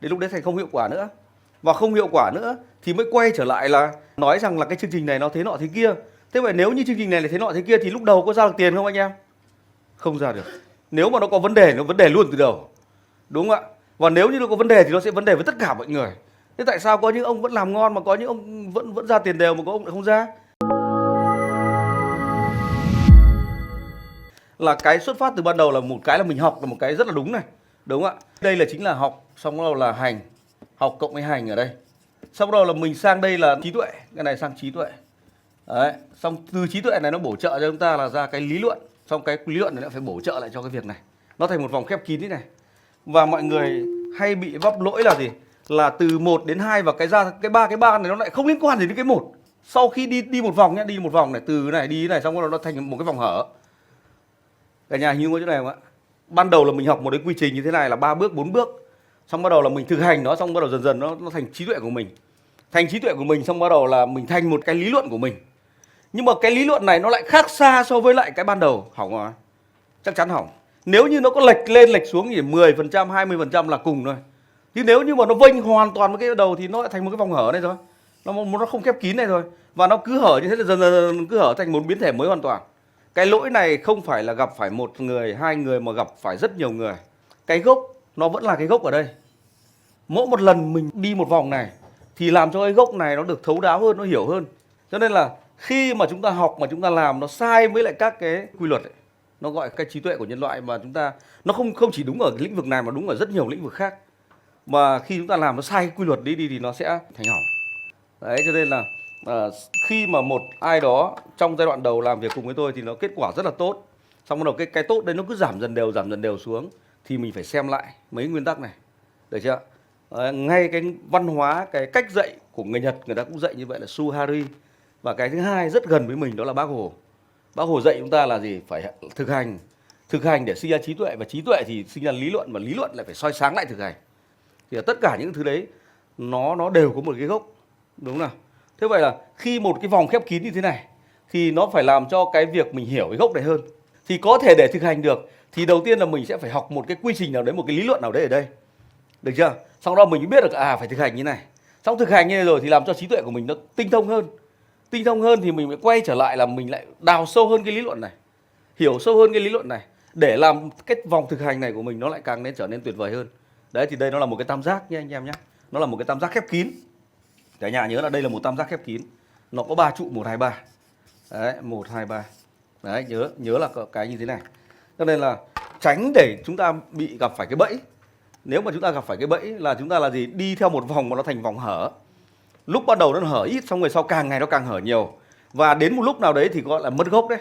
đến lúc đấy thành không hiệu quả nữa. Và không hiệu quả nữa thì mới quay trở lại là nói rằng là cái chương trình này nó thế nọ thế kia. Thế vậy nếu như chương trình này là thế nọ thế kia thì lúc đầu có ra được tiền không anh em? Không ra được. Nếu mà nó có vấn đề, nó vấn đề luôn từ đầu. Đúng không ạ? Và nếu như nó có vấn đề thì nó sẽ vấn đề với tất cả mọi người. Thế tại sao có những ông vẫn làm ngon mà có những ông vẫn ra tiền đều mà có ông lại không ra? Là cái xuất phát từ ban đầu là một cái là mình học là một cái rất là đúng này. Đúng không ạ? Đây là chính là học, xong bắt đầu là hành. Học cộng với hành ở đây. Xong bắt đầu là mình sang đây là trí tuệ, cái này sang trí tuệ. Đấy, xong từ trí tuệ này nó bổ trợ cho chúng ta là ra cái lý luận, xong cái lý luận này lại phải bổ trợ lại cho cái việc này. Nó thành một vòng khép kín thế này. Và mọi người hay bị vấp lỗi là gì? Là từ 1 đến 2 và cái ba này nó lại không liên quan gì đến cái một. Sau khi đi một vòng nhé, đi một vòng này, từ này đi này, xong bắt đầu nó thành một cái vòng hở. Cả nhà hình dung chỗ này không ạ? Ban đầu là mình học một cái quy trình như thế này là 3 bước, 4 bước. Xong bắt đầu là mình thực hành nó, xong bắt đầu dần dần nó thành trí tuệ của mình. Thành trí tuệ của mình, xong bắt đầu là mình thành một cái lý luận của mình. Nhưng mà cái lý luận này nó lại khác xa so với lại cái ban đầu. Hỏng rồi. Chắc chắn hỏng. Nếu như nó có lệch lên lệch xuống thì 10%, 20% là cùng thôi. Nhưng nếu như mà nó vênh hoàn toàn với cái đầu thì nó lại thành một cái vòng hở này thôi. Nó không khép kín này thôi. Và nó cứ hở như thế là dần dần cứ hở thành một biến thể mới hoàn toàn. Cái lỗi này không phải là gặp phải một người, hai người mà gặp phải rất nhiều người. Cái gốc nó vẫn là cái gốc ở đây. Mỗi một lần mình đi một vòng này thì làm cho cái gốc này nó được thấu đáo hơn, nó hiểu hơn. Cho nên là khi mà chúng ta học mà chúng ta làm nó sai với lại các cái quy luật ấy, nó gọi cái trí tuệ của nhân loại mà chúng ta nó không chỉ đúng ở lĩnh vực này mà đúng ở rất nhiều lĩnh vực khác. Mà khi chúng ta làm nó sai cái quy luật đi thì nó sẽ thành hỏng. Đấy, cho nên là khi mà một ai đó trong giai đoạn đầu làm việc cùng với tôi thì nó kết quả rất là tốt. Xong bắt đầu cái tốt đấy nó cứ giảm dần đều xuống thì mình phải xem lại mấy nguyên tắc này. Được chưa? Ngay cái văn hóa, cái cách dạy của người Nhật người ta cũng dạy như vậy là Suhari. Và cái thứ hai rất gần với mình đó là Bác Hồ. Bác Hồ dạy chúng ta là gì? Phải thực hành để sinh ra trí tuệ, và trí tuệ thì sinh ra lý luận, và lý luận lại phải soi sáng lại thực hành. Thì tất cả những thứ đấy nó đều có một cái gốc, đúng không nào? Thế vậy là khi một cái vòng khép kín như thế này thì nó phải làm cho cái việc mình hiểu cái gốc này hơn. Thì có thể để thực hành được thì đầu tiên là mình sẽ phải học một cái quy trình nào đấy, một cái lý luận nào đấy ở đây. Được chưa? Sau đó mình biết được phải thực hành như này. Xong thực hành như này rồi thì làm cho trí tuệ của mình nó tinh thông hơn. Tinh thông hơn thì mình phải quay trở lại là mình lại đào sâu hơn cái lý luận này, hiểu sâu hơn cái lý luận này để làm cái vòng thực hành này của mình nó lại càng trở nên tuyệt vời hơn. Đấy, thì đây nó là một cái tam giác nhé anh em nhé. Nó là một cái tam giác khép kín. Cả nhà nhớ là đây là một tam giác khép kín. Nó có 3 trụ 1 2 3. Đấy, 1 2 3. Đấy, nhớ là cái như thế này. Cho nên là tránh để chúng ta bị gặp phải cái bẫy. Nếu mà chúng ta gặp phải cái bẫy là chúng ta là gì? Đi theo một vòng mà nó thành vòng hở. Lúc ban đầu nó hở ít, xong rồi sau càng ngày nó càng hở nhiều. Và đến một lúc nào đấy thì gọi là mất gốc đấy.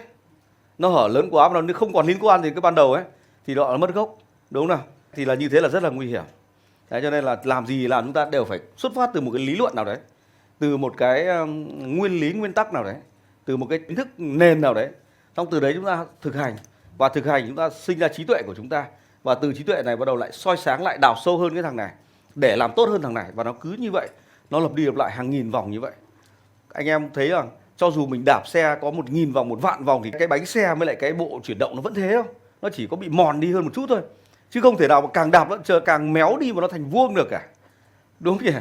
Nó hở lớn quá mà nó không còn liên quan gì cái ban đầu ấy thì nó là mất gốc. Đúng không nào? Thì là như thế là rất là nguy hiểm. Đấy, cho nên là làm gì làm chúng ta đều phải xuất phát từ một cái lý luận nào đấy, từ một cái nguyên lý nguyên tắc nào đấy, từ một cái kiến thức nền nào đấy. Xong từ đấy chúng ta thực hành, và thực hành chúng ta sinh ra trí tuệ của chúng ta, và từ trí tuệ này bắt đầu lại soi sáng lại, đào sâu hơn cái thằng này để làm tốt hơn thằng này, và nó cứ như vậy, nó lặp đi lặp lại hàng nghìn vòng như vậy. Anh em thấy rằng cho dù mình đạp xe có 1000 vòng, 1 vạn vòng thì cái bánh xe với lại cái bộ chuyển động nó vẫn thế không? Nó chỉ có bị mòn đi hơn một chút thôi. Chứ không thể nào mà càng đạp nó càng méo đi mà nó thành vuông được cả. Đúng không nhỉ?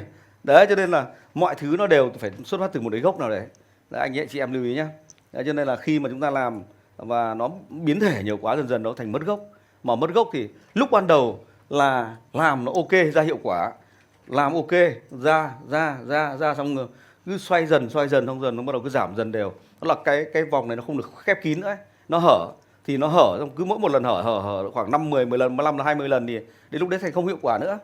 Đấy, cho nên là mọi thứ nó đều phải xuất phát từ một cái gốc nào đấy. Đấy, anh chị em lưu ý nhé. Đấy, cho nên là khi mà chúng ta làm và nó biến thể nhiều quá, dần dần nó thành mất gốc. Mà mất gốc thì lúc ban đầu là làm nó ok, ra hiệu quả. Làm ok, ra xong rồi cứ xoay dần xong dần nó bắt đầu cứ giảm dần đều. Nó là cái vòng này nó không được khép kín nữa ấy. Nó hở thì nó hở, xong cứ mỗi một lần hở khoảng 5 10 10 lần, 15 là 20 lần thì đến lúc đấy thành không hiệu quả nữa.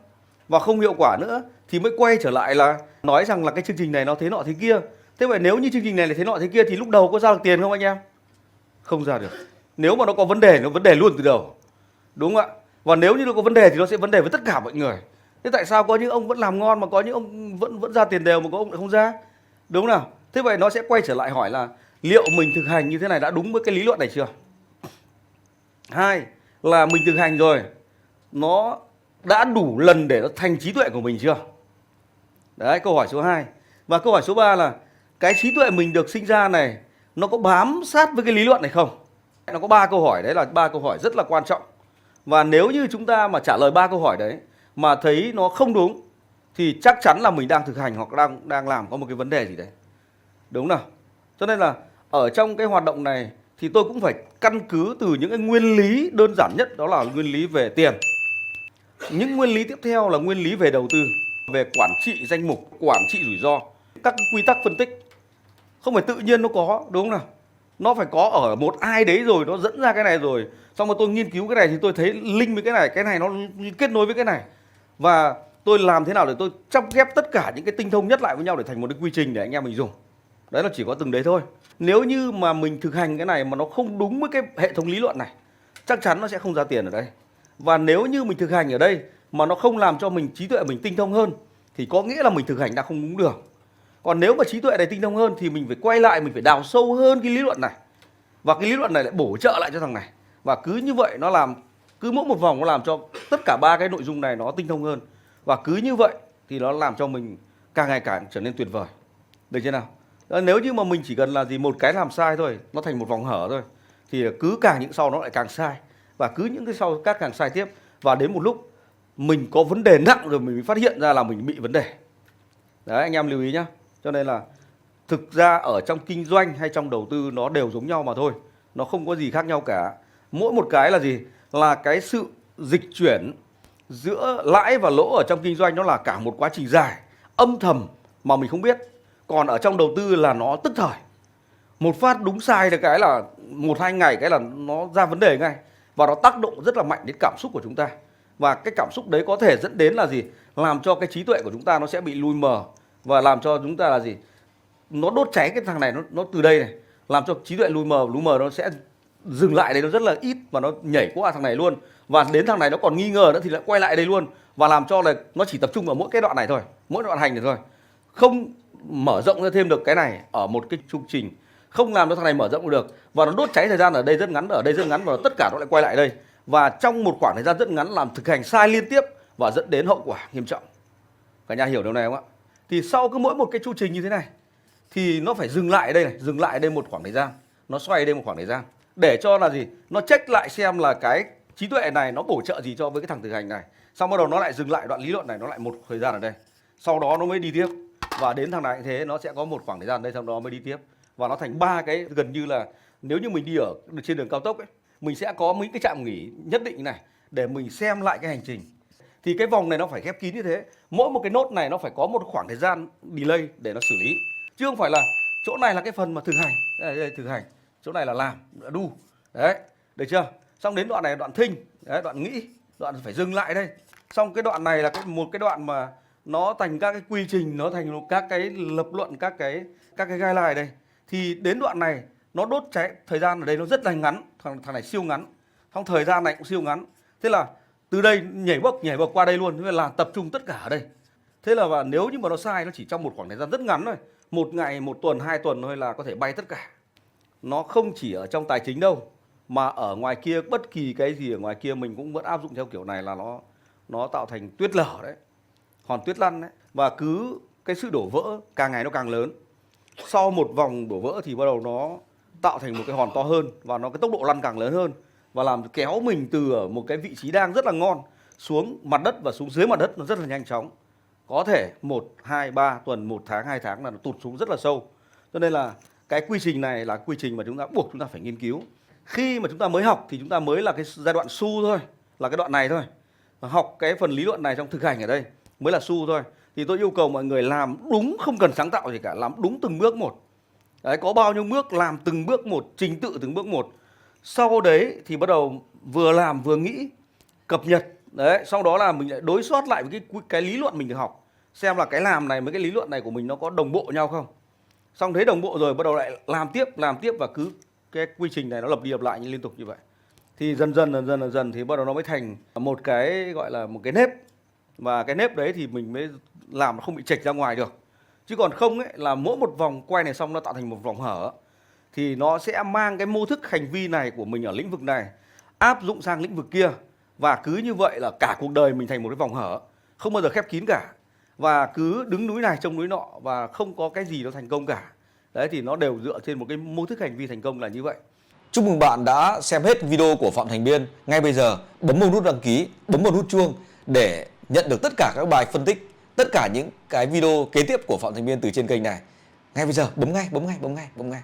Và không hiệu quả nữa thì mới quay trở lại là nói rằng là cái chương trình này nó thế nọ thế kia. Thế vậy nếu như chương trình này là thế nọ thế kia thì lúc đầu có ra được tiền không anh em? Không ra được. Nếu mà nó có vấn đề, nó vấn đề luôn từ đầu. Đúng không ạ? Và nếu như nó có vấn đề thì nó sẽ vấn đề với tất cả mọi người. Thế tại sao có những ông vẫn làm ngon mà có những ông vẫn ra tiền đều mà có ông lại không ra? Đúng không nào? Thế vậy nó sẽ quay trở lại hỏi là liệu mình thực hành như thế này đã đúng với cái lý luận này chưa? Hai là mình thực hành rồi, nó đã đủ lần để nó thành trí tuệ của mình chưa? Đấy, câu hỏi số 2. Và câu hỏi số 3 là cái trí tuệ mình được sinh ra này nó có bám sát với cái lý luận này không? Nó có 3 câu hỏi, đấy là 3 câu hỏi rất là quan trọng. Và nếu như chúng ta mà trả lời 3 câu hỏi đấy mà thấy nó không đúng thì chắc chắn là mình đang thực hành hoặc đang làm có một cái vấn đề gì đấy. Đúng nào? Cho nên là ở trong cái hoạt động này thì tôi cũng phải căn cứ từ những cái nguyên lý đơn giản nhất, đó là nguyên lý về tiền. Những nguyên lý tiếp theo là nguyên lý về đầu tư, về quản trị danh mục, quản trị rủi ro, các quy tắc phân tích. Không phải tự nhiên nó có, đúng không nào? Nó phải có ở một ai đấy rồi nó dẫn ra cái này rồi. Xong rồi tôi nghiên cứu cái này thì tôi thấy link với cái này nó kết nối với cái này. Và tôi làm thế nào để tôi chắp ghép tất cả những cái tinh thông nhất lại với nhau để thành một cái quy trình để anh em mình dùng. Đấy là chỉ có từng đấy thôi. Nếu như mà mình thực hành cái này mà nó không đúng với cái hệ thống lý luận này, chắc chắn nó sẽ không ra tiền ở đây. Và nếu như mình thực hành ở đây mà nó không làm cho mình trí tuệ mình tinh thông hơn thì có nghĩa là mình thực hành đã không đúng đường. Còn nếu mà trí tuệ này tinh thông hơn thì mình phải quay lại, mình phải đào sâu hơn cái lý luận này. Và cái lý luận này lại bổ trợ lại cho thằng này. Và cứ như vậy nó làm, cứ mỗi một vòng nó làm cho tất cả ba cái nội dung này nó tinh thông hơn. Và cứ như vậy thì nó làm cho mình càng ngày càng trở nên tuyệt vời. Được chưa nào? Nếu như mà mình chỉ cần là gì một cái làm sai thôi, nó thành một vòng hở thôi, thì cứ càng những sau nó lại càng sai. Và cứ những cái sau các càng sai tiếp. Và đến một lúc mình có vấn đề nặng rồi mình mới phát hiện ra là mình bị vấn đề. Đấy, anh em lưu ý nhá. Cho nên là thực ra ở trong kinh doanh hay trong đầu tư nó đều giống nhau mà thôi. Nó không có gì khác nhau cả. Mỗi một cái là gì? Là cái sự dịch chuyển giữa lãi và lỗ ở trong kinh doanh nó là cả một quá trình dài, âm thầm mà mình không biết. Còn ở trong đầu tư là nó tức thời. Một phát đúng sai là cái là 1-2 ngày cái là nó ra vấn đề ngay. Và nó tác động rất là mạnh đến cảm xúc của chúng ta. Và cái cảm xúc đấy có thể dẫn đến là gì? Làm cho cái trí tuệ của chúng ta nó sẽ bị lui mờ. Và làm cho chúng ta là gì? Nó đốt cháy cái thằng này nó từ đây này. Làm cho trí tuệ lui mờ nó sẽ dừng lại đấy, nó rất là ít. Và nó nhảy qua thằng này luôn. Và đến thằng này nó còn nghi ngờ nữa thì lại quay lại đây luôn. Và làm cho là nó chỉ tập trung vào mỗi cái đoạn này thôi, mỗi đoạn hành này thôi. Không mở rộng ra thêm được cái này ở một cái chu trình, không làm cho thằng này mở rộng được. Và nó đốt cháy thời gian ở đây rất ngắn, ở đây rất ngắn, và tất cả nó lại quay lại đây. Và trong một khoảng thời gian rất ngắn làm thực hành sai liên tiếp và dẫn đến hậu quả nghiêm trọng. Cả nhà hiểu điều này không ạ? Thì sau cứ mỗi một cái chu trình như thế này thì nó phải dừng lại ở đây này, dừng lại ở đây một khoảng thời gian, nó xoay ở đây một khoảng thời gian để cho là gì? Nó check lại xem là cái trí tuệ này nó bổ trợ gì cho với cái thằng thực hành này. Xong bắt đầu nó lại dừng lại đoạn lý luận này, nó lại một thời gian ở đây. Sau đó nó mới đi tiếp. Và đến thằng này thế nó sẽ có một khoảng thời gian đây, sau đó mới đi tiếp. Và nó thành ba cái, gần như là nếu như mình đi ở trên đường cao tốc ấy, mình sẽ có mấy cái trạm nghỉ nhất định này để mình xem lại cái hành trình. Thì cái vòng này nó phải khép kín như thế. Mỗi một cái nốt này nó phải có một khoảng thời gian delay để nó xử lý. Chứ không phải là chỗ này là cái phần mà thực hành, đây thực hành, chỗ này là làm, do. Đấy, được chưa? Xong đến đoạn này là đoạn thinh, đấy, đoạn nghĩ, đoạn phải dừng lại đây. Xong cái đoạn này là một cái đoạn mà nó thành các cái quy trình, nó thành các cái lập luận, các cái guideline đây. Thì đến đoạn này nó đốt cháy thời gian ở đây nó rất là ngắn, thằng này siêu ngắn. Xong thời gian này cũng siêu ngắn. Thế là từ đây nhảy bậc qua đây luôn, thế là tập trung tất cả ở đây. Thế là và nếu như mà nó sai nó chỉ trong một khoảng thời gian rất ngắn thôi, 1 ngày, 1 tuần, 2 tuần thôi là có thể bay tất cả. Nó không chỉ ở trong tài chính đâu, mà ở ngoài kia bất kỳ cái gì ở ngoài kia mình cũng vẫn áp dụng theo kiểu này là nó tạo thành tuyết lở đấy, hòn tuyết lăn đấy. Và cứ cái sự đổ vỡ càng ngày nó càng lớn. Sau một vòng đổ vỡ thì bắt đầu nó tạo thành một cái hòn to hơn, và nó cái tốc độ lăn càng lớn hơn, và làm kéo mình từ ở một cái vị trí đang rất là ngon xuống mặt đất và xuống dưới mặt đất nó rất là nhanh chóng. Có thể 1, 2, 3 tuần, 1 tháng, 2 tháng là nó tụt xuống rất là sâu. Cho nên là cái quy trình này là quy trình mà chúng ta buộc chúng ta phải nghiên cứu. Khi mà chúng ta mới học thì chúng ta mới là cái giai đoạn su thôi, là cái đoạn này thôi. Học cái phần lý luận này trong thực hành ở đây mới là su thôi. Thì tôi yêu cầu mọi người làm đúng, không cần sáng tạo gì cả, làm đúng từng bước một. Đấy, có bao nhiêu bước làm từng bước một, trình tự từng bước một. Sau đấy thì bắt đầu vừa làm vừa nghĩ, cập nhật. Đấy, sau đó là mình lại đối soát lại với cái lý luận mình được học, xem là cái làm này với cái lý luận này của mình nó có đồng bộ nhau không. Xong thấy đồng bộ rồi bắt đầu lại làm tiếp, và cứ cái quy trình này nó lặp đi lặp lại như liên tục như vậy. Thì dần dần thì bắt đầu nó mới thành một cái gọi là một cái nếp. Và cái nếp đấy thì mình mới làm nó không bị chệch ra ngoài được. Chứ còn không ấy là mỗi một vòng quay này xong nó tạo thành một vòng hở, thì nó sẽ mang cái mô thức hành vi này của mình ở lĩnh vực này áp dụng sang lĩnh vực kia. Và cứ như vậy là cả cuộc đời mình thành một cái vòng hở, không bao giờ khép kín cả. Và cứ đứng núi này trông núi nọ, và không có cái gì nó thành công cả. Đấy, thì nó đều dựa trên một cái mô thức hành vi thành công là như vậy. Chúc mừng bạn đã xem hết video của Phạm Thành Biên. Ngay bây giờ bấm vào nút đăng ký, bấm vào nút chuông để nhận được tất cả các bài phân tích tất cả những cái video kế tiếp của Phạm Thành Biên từ trên kênh này. Ngay bây giờ bấm ngay, bấm ngay, bấm ngay, bấm ngay.